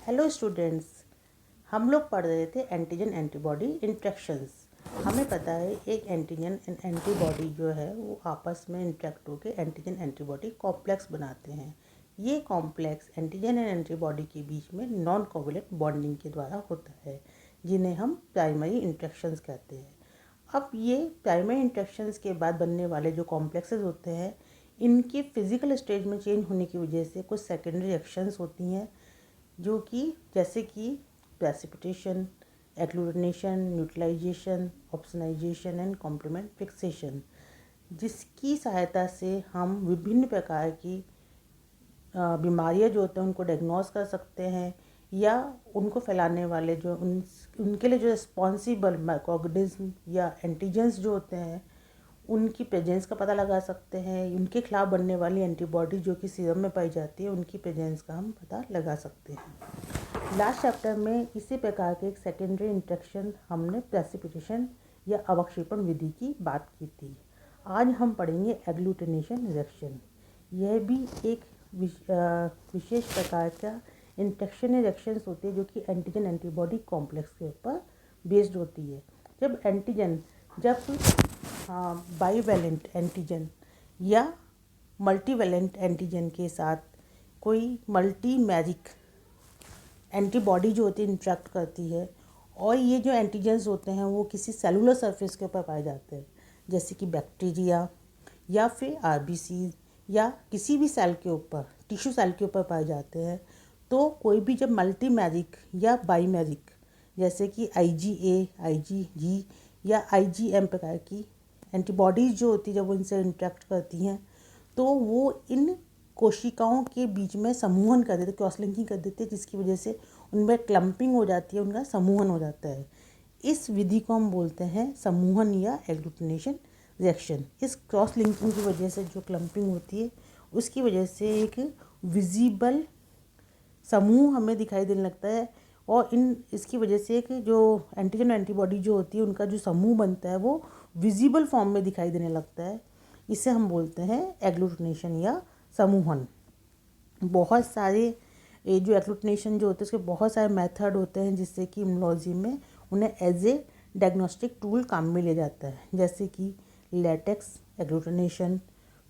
Hello students, हम लोग पढ़ रहे थे एंटीजन एंटीबॉडी इंट्रैक्शंस। हमें पता है एक एंटीजन एंड एंटीबॉडी जो है वो आपस में इंट्रैक्ट होकर एंटीजन एंटीबॉडी कॉम्प्लेक्स बनाते हैं। ये कॉम्प्लेक्स एंटीजन एंड एंटीबॉडी के बीच में नॉन कोवैलेंट बॉन्डिंग के द्वारा होता है, जिन्हें हम प्राइमरी इंट्रैक्शंस कहते हैं। अब ये प्राइमरी इंट्रैक्शंस के बाद बनने वाले जो कॉम्प्लेक्सेस होते हैं, इनके फिजिकल स्टेज में चेंज होने की वजह से कुछ सेकेंडरी रिएक्शंस होती हैं, जो कि जैसे कि precipitation, agglutination, neutralisation, opsonisation and complement fixation, जिसकी सहायता से हम विभिन्न प्रकार की बीमारियां जो होते हैं उनको डायग्नोस कर सकते हैं, या उनको फैलाने वाले जो उनके लिए जो रिस्पॉन्सिबल माइक्रोऑर्गेनिज्म या एंटीजेंस जो होते हैं उनकी प्रेजेंस का पता लगा सकते हैं। उनके खिलाफ बनने वाली एंटीबॉडी जो कि सीरम में पाई जाती है, उनकी प्रेजेंस का हम पता लगा सकते हैं। लास्ट चैप्टर में इसी प्रकार के एक सेकेंडरी इंट्रैक्शन हमने प्रेसिपिटेशन या अवक्षेपण विधि की बात की थी। आज हम पढ़ेंगे एग्लूटिनेशन रिएक्शन। यह भी एक विशेष प्रकार का इंट्रैक्शन रिएक्शंस होती है जो कि एंटीजन एंटीबॉडी कॉम्प्लेक्स के ऊपर बेस्ड होती है। जब बाईवैलेंट एंटीजन या मल्टीवैलेंट एंटीजन के साथ कोई मल्टीमेरिक एंटीबॉडी जो होती है इंट्रैक्ट करती है, और ये जो एंटीजेंस होते हैं वो किसी सेलुलर सरफेस के ऊपर पाए जाते हैं, जैसे कि बैक्टीरिया या फिर आरबीसी या किसी भी सेल के ऊपर, टिश्यू सेल के ऊपर पाए जाते हैं। तो कोई भी जब मल्टीमेरिक या बाईमेरिक जैसे कि आईजीए, आईजीजी या आईजीएम प्रकार की एंटीबॉडीज़ जो होती है, जब वो इनसे इंटरेक्ट करती हैं तो वो इन कोशिकाओं के बीच में समूहन कर देते, क्रॉस लिंकिंग कर देते हैं, जिसकी वजह से उनमें क्लम्पिंग हो जाती है, उनका समूहन हो जाता है। इस विधि को हम बोलते हैं समूहन या एग्लूटिनेशन रिएक्शन। इस क्रॉस लिंकिंग की वजह से जो क्लम्पिंग होती है उसकी वजह से एक विजिबल समूह हमें दिखाई देने लगता है, और इसकी वजह से एक जो एंटीजन एंटीबॉडी जो होती है उनका जो समूह बनता है वो विजिबल फॉर्म में दिखाई देने लगता है। इसे हम बोलते हैं एग्लूटिनेशन या समूहन। बहुत सारे जो एग्लूटिनेशन जो होते हैं उसके बहुत सारे मेथड होते हैं, जिससे कि इम्यूनोलॉजी में उन्हें एज ए डायग्नोस्टिक टूल काम में लिया जाता है, जैसे कि latex agglutination,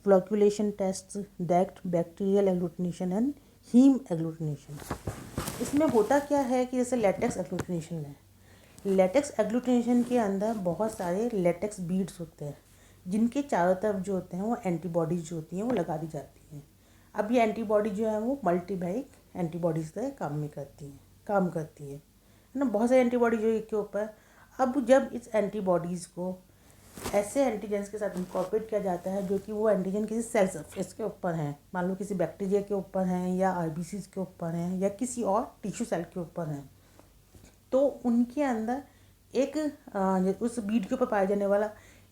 flocculation test, that bacterial agglutination and haemagglutination. इसमें होता क्या है कि जैसे लेटेक्स एग्लूटिनेशन है, लेटेक्स एग्लूटिनेशन के अंदर बहुत सारे लेटेक्स बीड्स होते हैं, जिनके चारों तरफ जो होते हैं वो एंटीबॉडीज़ जो होती हैं वो लगा दी जाती हैं। अब ये एंटीबॉडी जो है वो मल्टीबैरिक एंटीबॉडीज़ का काम करती है ना, बहुत सारी एंटीबॉडी जो के ऊपर। अब जब इस एंटीबॉडीज़ को ऐसे एंटीजेंस के साथ इनकॉर्पोरेट किया जाता है जो कि वो एंटीजन किसी सेल सरफेस के ऊपर हैं, मान लो किसी बैक्टीरिया के ऊपर हैं या आरबीसीज के ऊपर हैं या किसी और टिश्यू सेल के ऊपर हैं, तो उनके अंदर उस बीड के ऊपर पाया जाने वाला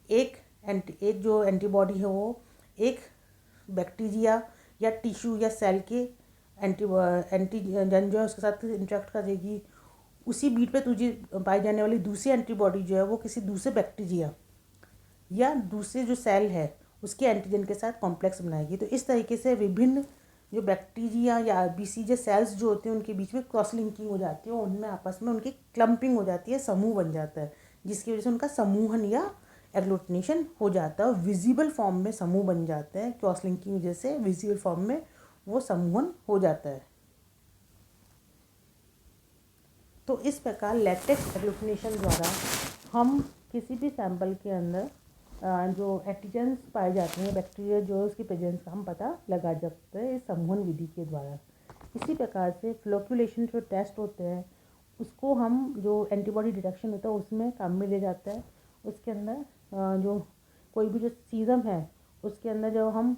एक जो एंटीबॉडी है वो एक बैक्टीरिया या टिश्यू या सेल के एंटीजन जो है उसके साथ इंटरेक्ट करेगी। उसी बीड पे तुझे पाई जाने वाली दूसरी एंटीबॉडी जो है वो किसी दूसरे बैक्टीरिया या दूसरे जो सेल है उसके एंटीजन के साथ कॉम्प्लेक्स बनाएगी। तो इस तरीके से विभिन्न जो बैक्टीरिया या आरबीसी जो सेल्स जो होते हैं उनके बीच में क्रॉस लिंकिंग हो जाती है, उनमें आपस में उनकी क्लम्पिंग हो जाती है, समूह बन जाता है, जिसकी वजह से उनका समूहन या एग्लूटिनेशन हो जाता है। विजिबल फॉर्म में समूह बन जाते हैं, क्रॉस लिंकिंग की वजह से विजिबल फॉर्म में वो समूहन हो जाता है। तो इस प्रकार लेटेक्स एग्लूटिनेशन द्वारा हम किसी भी सैंपल के अंदर जो एंटीजेंस पाए जाते हैं, बैक्टीरिया जो है उसकी प्रेजेंस का हम पता लगा सकते हैं इस समूहन विधि के द्वारा। इसी प्रकार से फ्लोक्यूलेशन जो टेस्ट होते हैं उसको हम जो एंटीबॉडी डिटेक्शन होता है उसमें काम में ले जाता है। उसके अंदर जो कोई भी जो सीरम है उसके अंदर जब हम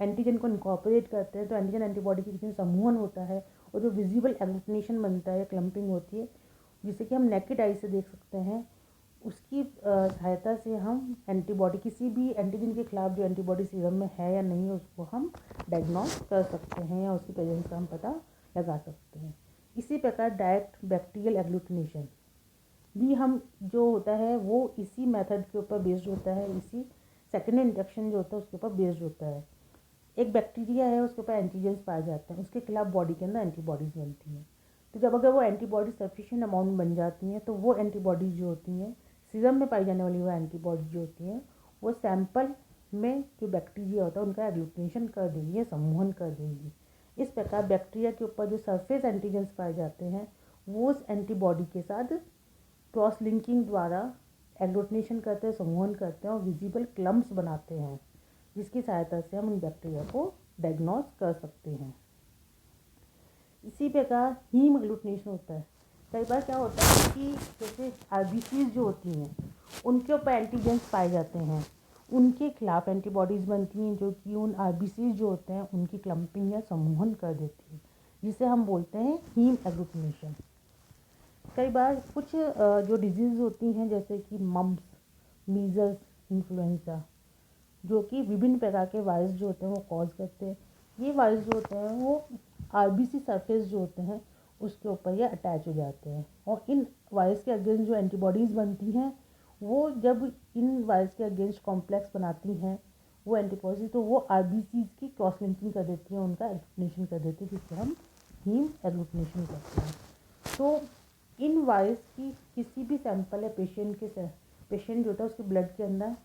एंटीजन को इनकॉर्पोरेट करते हैं तो एंटीजन एंटीबॉडी के बीच में समूहन होता है, और जो विजिबल एग्लूटिनेशन बनता है, क्लम्पिंग होती है, जिसे कि हम नेकेड आई से देख सकते हैं, उसकी सहायता से हम एंटीबॉडी किसी भी एंटीजन के खिलाफ जो एंटीबॉडी सीरम में है या नहीं है उसको हम डायग्नोस कर सकते हैं या उसकी प्रेजेंस का हम पता लगा सकते हैं। इसी प्रकार डायरेक्ट बैक्टीरियल एग्लूटिनेशन भी हम जो होता है वो इसी मेथड के ऊपर बेस्ड होता है, इसी सेकेंडरी इंट्रैक्शन जो होता है उसके ऊपर बेस्ड होता है। एक बैक्टीरिया है, उसके ऊपर एंटीजेंस पाए जाते हैं, उसके खिलाफ बॉडी के अंदर एंटीबॉडीज़ बनती हैं। तो जब अगर वो एंटीबॉडी सफिशिएंट अमाउंट बन जाती हैं तो वो एंटीबॉडीज जो होती हैं, सीरम में पाई जाने वाली वो एंटीबॉडीज जो होती हैं, वो सैंपल में जो बैक्टीरिया होता है उनका एग्लूटिनेशन कर देंगी या समूहन कर देंगी। इस प्रकार बैक्टीरिया के ऊपर जो सरफेस एंटीजेंस पाए जाते हैं वो उस एंटीबॉडी के साथ क्रॉस लिंकिंग द्वारा एग्लूटिनेशन करते हैं, समूहन करते हैं और विजिबल क्लम्प्स बनाते हैं, जिसकी सहायता से हम उन बैक्टीरिया को डायग्नोज कर सकते हैं। इसी प्रकार हीम एग्लूटिनेशन होता है। कई बार क्या होता है कि जैसे आरबीसीज जो होती हैं उनके ऊपर एंटीजेंस पाए जाते हैं, उनके खिलाफ एंटीबॉडीज़ बनती हैं जो कि उन आरबीसीज जो होते हैं उनकी क्लम्पिंग या समूहन कर देती है, जिसे हम बोलते हैं हीम एग्लूटिनेशन। कई बार कुछ जो डिजीज़ होती हैं जैसे कि मम्प्स, मीज़ल्स, इन्फ्लुएंजा, जो कि विभिन्न प्रकार के वायरस जो होते हैं वो कॉज करते हैं। ये वायरस जो होते हैं वो आरबीसी सरफेस जो होते हैं उसके ऊपर ये अटैच हो जाते हैं और इन वायरस के अगेंस्ट जो एंटीबॉडीज़ बनती हैं वो जब इन वायरस के अगेंस्ट कॉम्प्लेक्स बनाती हैं वो एंटीबॉडीज, तो वो आरबीसीज की क्रॉस लिंकिंग कर देती हैं, उनका एग्लूटिनेशन कर देती है, जिससे हम हीम एग्लूटिनेशन करते हैं। तो इन वायरस की किसी भी सैंपल या पेशेंट जो होता है उसके ब्लड के अंदर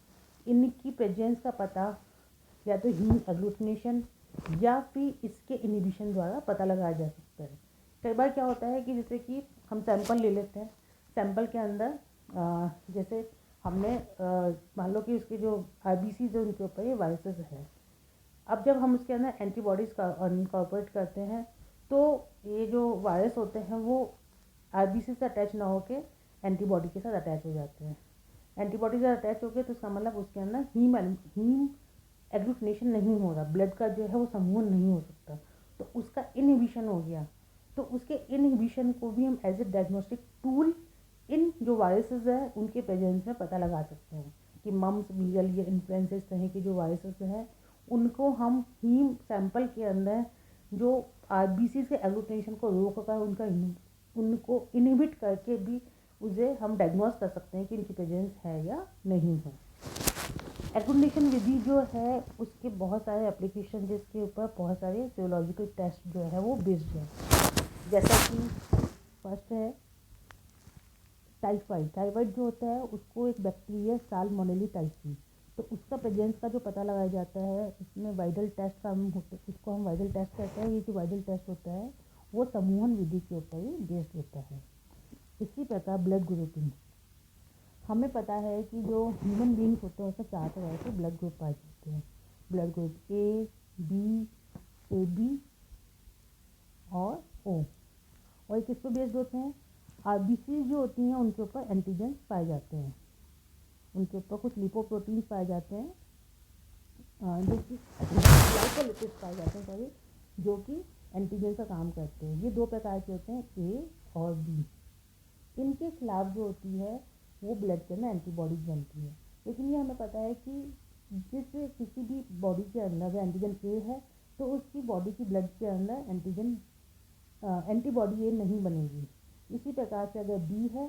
इनकी प्रेजेंस का पता या तो हीम एग्लूटिनेशन या फिर इसके इनिबिशन द्वारा पता लगाया जा सकता है। कई बार क्या होता है कि जैसे कि हम सैंपल ले लेते हैं, सैंपल के अंदर जैसे हमने मान लो कि उसके जो आरबीसी जो उनके ऊपर ये वायरसेस है, अब जब हम उसके अंदर एंटीबॉडीज़ का इनकॉर्पोरेट करते हैं तो ये जो वायरस होते हैं वो आरबीसी से अटैच ना होके एंटीबॉडी के साथ अटैच हो जाते हैं। एंटीबॉडी से अटैच हो गए तो इसका मतलब उसके अंदर हीम एग्लूटिनेशन नहीं हो रहा, ब्लड का जो है वो समूहन नहीं हो सकता, तो उसका इनहिबिशन हो गया। तो उसके इनहिबिशन को भी हम as a diagnostic tool in जो वायरसेस है उनके प्रेजेंस में पता लगा सकते हैं कि मम्स, मीजल या इन्फ्लुएंजा तरह के जो वायरसेस हैं उनको हम हीम सैंपल के अंदर जो आरबीसी के एग्लूटिनेशन को रोक कर उनको इनहिबिट करके भी उसे हम डायग्नोस कर सकते हैं कि इनकी प्रेजेंस है या नहीं है। एग्लूटिनेशन विधि जो है उसके बहुत सारे एप्लीकेशन, जिसके ऊपर बहुत सारे सीरोलॉजिकल टेस्ट जो है वो बेस्ड है। जैसा कि फर्स्ट है टाइफाइड जो होता है उसको एक बैक्टीरिया साल्मोनेला टाइफी, तो उसका प्रेजेंस का जो पता लगाया जाता है इसमें वाइडल टेस्ट का उसको हम वाइडल टेस्ट कहते हैं। ये जो वाइडल टेस्ट होता है वो समूहन विधि के ऊपर ही बेस्ड होता है। इसी प्रकार ब्लड ग्रुपिंग, हमें पता है कि जो ह्यूमन बींग्स होते हैं उसमें 4 तरह के ब्लड ग्रुप पाए जाते हैं। Blood group A, B, AB और O, और किस पर बेस्ड होते हैं? आरबीसी जो होती हैं उनके ऊपर एंटीजेंस पाए जाते हैं, उनके ऊपर कुछ लिपोप्रोटीन्स पाए जाते हैं जो कि ग्लाइकोलिपिड्स पाए जाते हैं सॉरी, जो कि एंटीजन का काम करते हैं। ये 2 प्रकार के होते हैं, ए और बी। इनके खिलाफ जो होती है वो ब्लड के अंदर एंटीबॉडीज बनती है। लेकिन ये हमें पता है कि किसी भी बॉडी के अंदर एंटीजन ए है तो उसकी बॉडी की ब्लड के अंदर एंटीबॉडी ए नहीं बनेगी। इसी प्रकार से अगर बी है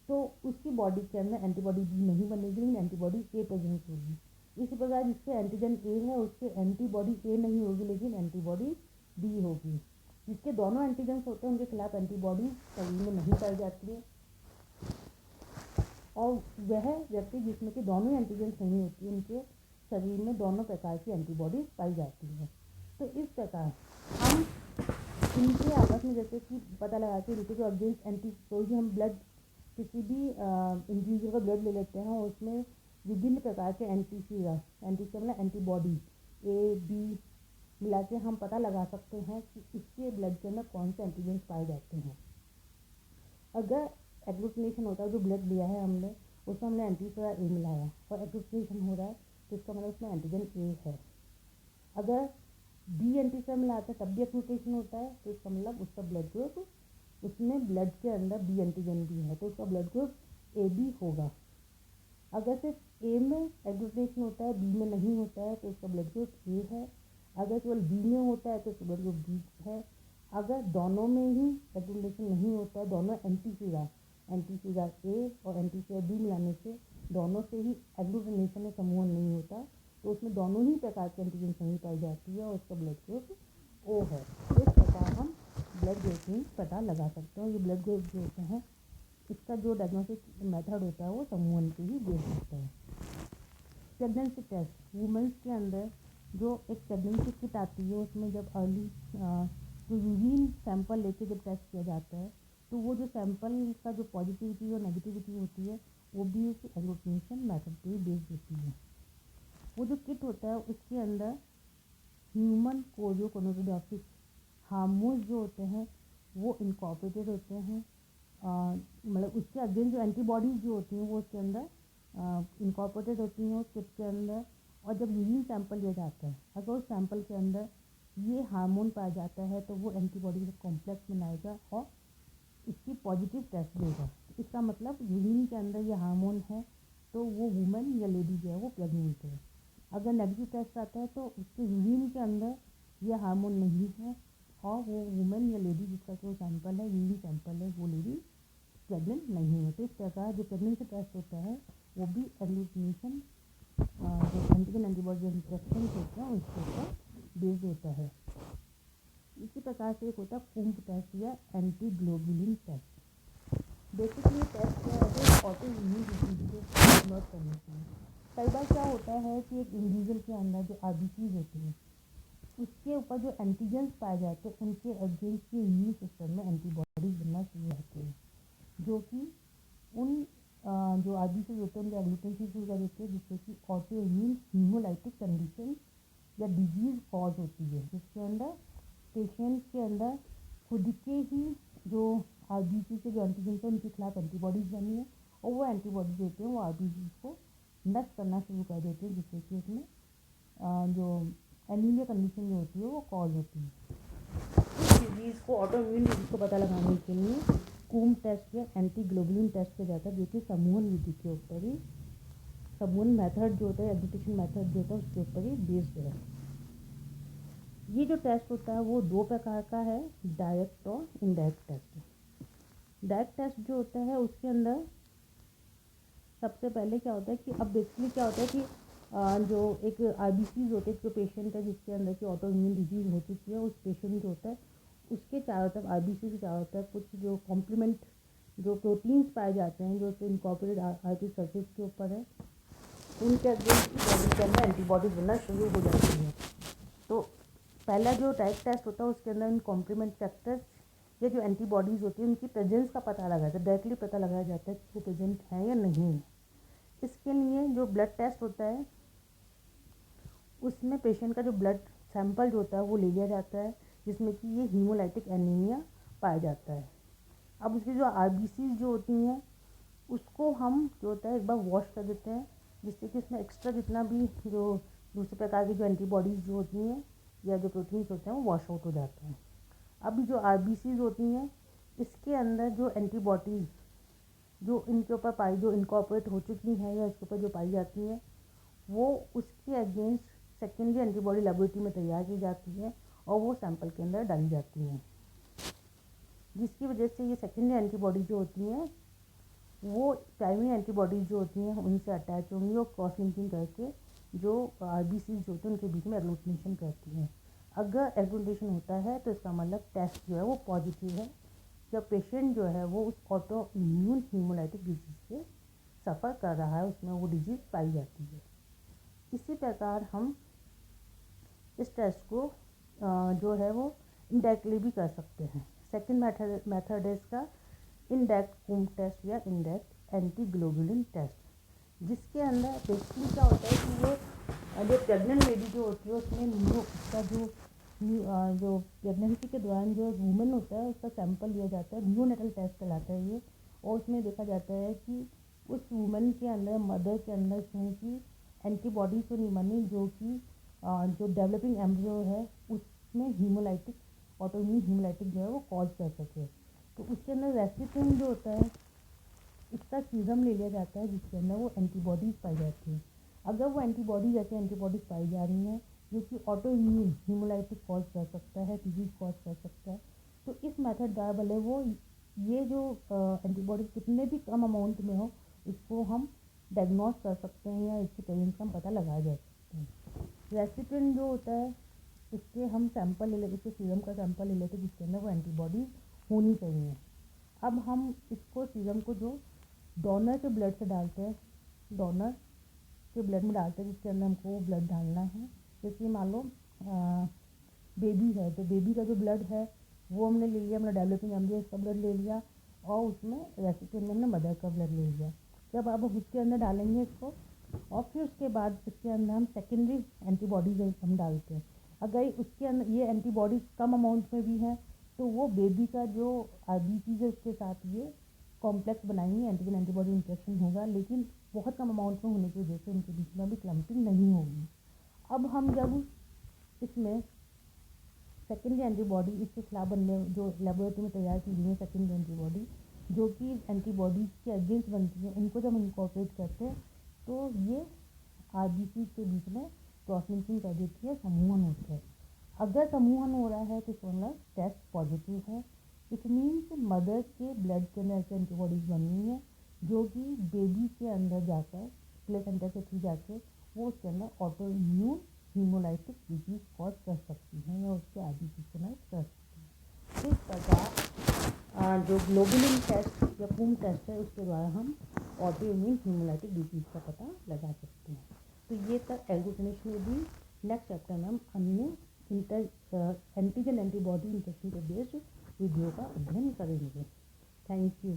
तो उसकी बॉडी के अंदर एंटीबॉडी बी नहीं बनेगी, लेकिन एंटीबॉडी ए प्रेजेंस होगी। इसी प्रकार जिसके एंटीजन ए है उसके एंटीबॉडी ए नहीं होगी, लेकिन एंटीबॉडी बी होगी। जिसके दोनों एंटीजन्स होते हैं उनके खिलाफ एंटीबॉडी शरीर में नहीं पाई जाती है, और वह व्यक्ति जिसमें कि दोनों एंटीजन्स नहीं होती उनके शरीर में दोनों प्रकार की एंटीबॉडीज पाई जाती है। तो इस प्रकार हम इनके आपस में जैसे कि पता लगा के इनके जो अगेंस्ट कोई भी हम ब्लड किसी भी इंडिविजुअल का ब्लड ले लेते हैं उसमें विभिन्न प्रकार के एंटीबॉडी ए, बी मिला के हम पता लगा सकते हैं कि इसके ब्लड के अंदर कौन से एंटीजेंस पाए जाते हैं। अगर एग्लूटिनेशन होता है, जो ब्लड लिया है हमने उसमें हमने एंटीसीरा ए मिलाया और एग्लूटिनेशन हो रहा है तो इसका मतलब उसमें एंटीजन ए है। अगर बी एंटीसीरा मिलाते हैं तब भी एग्लूटिनेशन होता है तो इसका मतलब उसका ब्लड ग्रुप, उसमें ब्लड के अंदर बी एंटीजन भी है तो उसका ब्लड ग्रुप AB होगा। अगर सिर्फ ए में एग्लूटिनेशन होता है बी में नहीं होता है तो उसका ब्लड ग्रुप ए है। अगर केवल बी में होता है तो उसका ब्लड ग्रुप बी है। अगर दोनों में ही एग्लूटिनेशन नहीं होता है, दोनों एंटीसीरा ए और एंटीसीरा बी मिलाने से दोनों से ही एग्लूटिनेशन में समूहन नहीं होता तो उसमें दोनों ही प्रकार के एंटीजन नहीं पाई जाती है और उसका ब्लड ग्रुप O है। इस प्रकार हम ब्लड ग्रुप ही पता लगा सकते हो। ये ब्लड ग्रुप जो होते हैं, इसका जो डायग्नोस्टिक मेथड होता है वो समूह पे ही बेस्ड होता है। प्रेगनेंसी टेस्ट, वुमेंस के अंदर जो एक प्रेगनेंसी किट आती है, उसमें जब अर्ली जो यूरिन सैंपल लेके जब टेस्ट किया जाता है, तो वो जो सैंपल का जो पॉजिटिविटी और नेगेटिविटी होती है, वो भी उस एग्लूटिनेशन मेथड पे ही बेस्ड होती है। वो जो किट होता है उसके अंदर ह्यूमन कोरियोगोनाडोट्रोपिक हार्मोन्स जो होते हैं वो इनकॉर्पोरेटेड होते हैं। मतलब उसके अगेंस्ट जो एंटीबॉडीज़ जो होती हैं वो उसके अंदर इनकॉर्पोरेटेड होती हैं उस किट के अंदर। और जब यूरिन सैंपल लिया जाता है, अगर उस सैंपल के अंदर ये हार्मोन पाया जाता है तो वो एंटीबॉडी का कॉम्प्लेक्स बनाएगा और इसकी पॉजिटिव टेस्ट देगा। इसका मतलब यूरिन के अंदर ये हार्मोन है तो वो वुमेन या लेडी जो है वो प्रेग्नेंट है। अगर नेगेटिव टेस्ट आता है तो उसके यूरिन के अंदर ये हार्मोन नहीं है और वो वुमेन या लेडी जिसका जो सैंपल है, यूरिन सैंपल है, वो लेडी प्रेग्नेंट नहीं है। तो इस प्रकार जो प्रेगनेंसी टेस्ट होता है वो भी एग्लूटिनेशन जो एंटीजन एंटीबॉडी इंटरेक्शन होते हैं उसके ऊपर बेस्ड होता है। इसी प्रकार से एक होता है कुम्भ टेस्ट या anti globulin test. Basically test क्या है, ऑटो इम्यून डिजीज को नोट करने के लिए। कई बार क्या होता है कि एक इंडिविजुअल के अंदर जो आरबीसीज होती है उसके ऊपर जो एंटीजेंस पाए जाते हैं उनके अगेंस्ट के इम्यून सिस्टम में एंटीबॉडीज बनना शुरू होती है, जो कि उन जो आरबीसीज होते हैं उनके एग्लूटिनेशन शुरू कर देते हैं, जिससे कि ऑटो इम्यून हीमोलाइटिक कंडीशन या डिजीज कॉज होती है, जिसके अंदर पेशेंट के अंदर खुद के ही जो आरबीसी के जो एंटीजेंस है उनके खिलाफ एंटीबॉडीज बनी है और वो एंटीबॉडीज होते हैं वो आरबीसी को नष्ट करना शुरू कर देते हैं, जिससे कि उसमें जो एनीमिया कंडीशन जो होती है वो कॉज होती है। इस डिजीज़ को ऑटो इम्यून डिजीज़ को पता लगाने के लिए कुम्भ टेस्ट या एंटी ग्लोबुलिन टेस्ट किया जाता है, जो कि समूहन विधि के ऊपर ही, समूहन मेथड जो होता है, एग्लूटिनेशन मेथड जो होता है उसके ऊपर ही बेस्ड है। ये जो टेस्ट होता है वो दो प्रकार का है, डायरेक्ट और इनडायरेक्ट टेस्ट। डायरेक्ट टेस्ट जो होता है उसके अंदर सबसे पहले क्या होता है कि अब बेसिकली क्या होता है कि जो एक आरबीसीज होते हैं, जो पेशेंट है जिसके अंदर की ऑटो इम्यून डिजीज हो चुकी है, उस पेशेंट जो होता है उसके चारों तरफ आरबीसी के चारों तरफ कुछ जो कॉम्प्लीमेंट जो प्रोटीन्स पाए जाते हैं जो उसके इनकॉर्पोरेट आरबी सरफेस के ऊपर है, उनके अगेंस्ट बॉडी के अंदर एंटीबॉडीज बनना शुरू हो जाती हैं। तो पहला जो डायरेक्ट टेस्ट होता है उसके अंदर इन कॉम्प्लीमेंट फैक्टर्स या जो एंटीबॉडीज़ होती है उनकी प्रेजेंस का पता लगाया जाता है, डायरेक्टली पता लगाया जाता है कि वो प्रेजेंट है या नहीं है। इसके लिए जो ब्लड टेस्ट होता है उसमें पेशेंट का जो ब्लड सैंपल जो होता है वो ले लिया जाता है, जिसमें कि ये हीमोलाइटिक एनीमिया पाया जाता है। अब उसकी जो आरबीसीज जो होती हैं उसको हम जो होता है एक बार वॉश कर देते हैं, जिससे कि उसमें एक्स्ट्रा जितना भी जो दूसरे प्रकार की जो एंटीबॉडीज़ जो होती हैं या जो प्रोटीन्स होते हैं वो वॉश आउट हो जाते हैं। अभी जो आरबीसीज होती हैं इसके अंदर जो एंटीबॉडीज़ जो इनके ऊपर पाई जो इनकॉर्पोरेट हो चुकी हैं या इसके ऊपर जो पाई जाती हैं वो उसके अगेंस्ट सेकेंडरी एंटीबॉडी लेबोरेटरी में तैयार की जाती है और वो सैंपल के अंदर डाली जाती हैं, जिसकी वजह से ये सेकेंडरी एंटीबॉडी जो होती हैं वो प्राइमरी एंटीबॉडीज जो होती हैं उनसे अटैच होंगी और क्रॉस लिंकिंग करके जो आरबीसी जो होते हैं उनके बीच में एग्लूटिनेशन करती हैं। अगर एग्लूटिनेशन होता है तो इसका मतलब टेस्ट जो है वो पॉजिटिव है, जब पेशेंट जो है वो उस ऑटो इम्यून हीमोलाइटिक डिजीज़ से सफ़र कर रहा है, उसमें वो डिजीज़ पाई जाती है। इसी प्रकार हम इस टेस्ट को जो है वो इनडायरेक्टली भी कर सकते हैं। सेकंड मेथड है इसका इनडायरेक्ट कुम्भ टेस्ट या इनडायरेक्ट एंटी ग्लोबुलिन टेस्ट, जिसके अंदर बेसिकली क्या होता है कि वो जो प्रेग्नेंट लेडी जो होती है उसमें उसका जो प्रेगनेंसी के दौरान जो वुमेन होता है उसका सैंपल लिया जाता है, न्यूनेटल टेस्ट कहलाता है ये, और उसमें देखा जाता है कि उस वुमेन के अंदर, मदर के अंदर कहीं की एंटीबॉडीज तो नहीं बनी जो कि जो डेवलपिंग एम्ब्रियो है उसमें हीमोलाइटिक ऑटोइम्यून हीमोलाइटिक जो है वो कॉज कर सके। तो उसके अंदर रेसिपिएंट जो होता है उसका सीरम ले लिया जाता है, जिसके अंदर वो एंटीबॉडीज़ पाई जाती हैं। अगर वो एंटीबॉडीज ऐसे एंटीबॉडीज़ पाई जा रही हैं जो कि ऑटो इम्यून हीमोलाइटिक कॉज कर सकता है, डिजीज़ कॉज कर सकता है, तो इस मेथड द्वारा भले वो ये जो एंटीबॉडीज कितने भी कम अमाउंट में हो इसको हम डायग्नोस कर सकते हैं या इसकी प्रेजेंस का हम पता लगाया जा सकते हैं। रेसिपिएंट जो होता है इसके हम सैंपल ले लेते, इसके सीरम का सैंपल ले लेते जिसके अंदर वो एंटीबॉडीज होनी चाहिए। अब हम इसको सीरम को जो डोनर के ब्लड से डालते हैं, डोनर के ब्लड में डालते हैं जिसके अंदर हमको ब्लड डालना है। जैसे मान लो बेबी है तो बेबी का जो ब्लड है वो हमने ले लिया, हमने डेवलपिंग एम्ब्रियो का ब्लड ले लिया और उसमें रेसिपिएंट में हमने मदर का ब्लड ले लिया। जब अब उसके अंदर डालेंगे इसको और फिर उसके बाद इसके अंदर हम सेकेंडरी एंटीबॉडीज हम डालते हैं। अगर उसके अंदर ये एंटीबॉडीज कम अमाउंट में भी हैं तो वो बेबी का जो आरबीसी है उसके साथ ये कॉम्प्लेक्स बनाएंगे, एंटीजन एंटीबॉडी इंटरेक्शन होगा, लेकिन बहुत कम अमाउंट में होने की वजह से उनके बीच में भी क्लम्पिंग नहीं होगी। अब हम जब इसमें सेकेंडरी एंटीबॉडी इसके खिलाफ बनने जो लेबोरेटरी में तैयार की गई है सेकेंडरी एंटीबॉडी जो कि एंटीबॉडीज के अगेंस्ट बनती है, उनको जब हम इनकॉर्पोरेट करते हैं तो ये आरबीसी के बीच में क्रॉस लिंकिंग कर देती है, समूहन होता है। अगर समूहन हो रहा है तो इसका मतलब टेस्ट पॉजिटिव है। इट मीन्स मदर के ब्लड के अंदर ऐसे एंटीबॉडीज बनी है जो कि बेबी के अंदर जाकर प्लेसेंटा के थ्रू जाके वो उसके अंदर auto immune haemolytic disease cause कर सकती हैं या उसके आरबीसी को नष्ट कर सकती हैं। इस प्रकार जो ग्लोबुलिन टेस्ट या पूम टेस्ट है उसके द्वारा हम ऑटो इम्यून हीमोलाइटिक डिजीज का पता लगा सकते हैं। तो ये तक एग्लूटिनेशन में भी नेक्स्ट चैप्टर में हम अन्य एंटीजन एंटीबॉडी इंफेक्शन के बेस्ड विधियों का अध्ययन करेंगे। Thank you.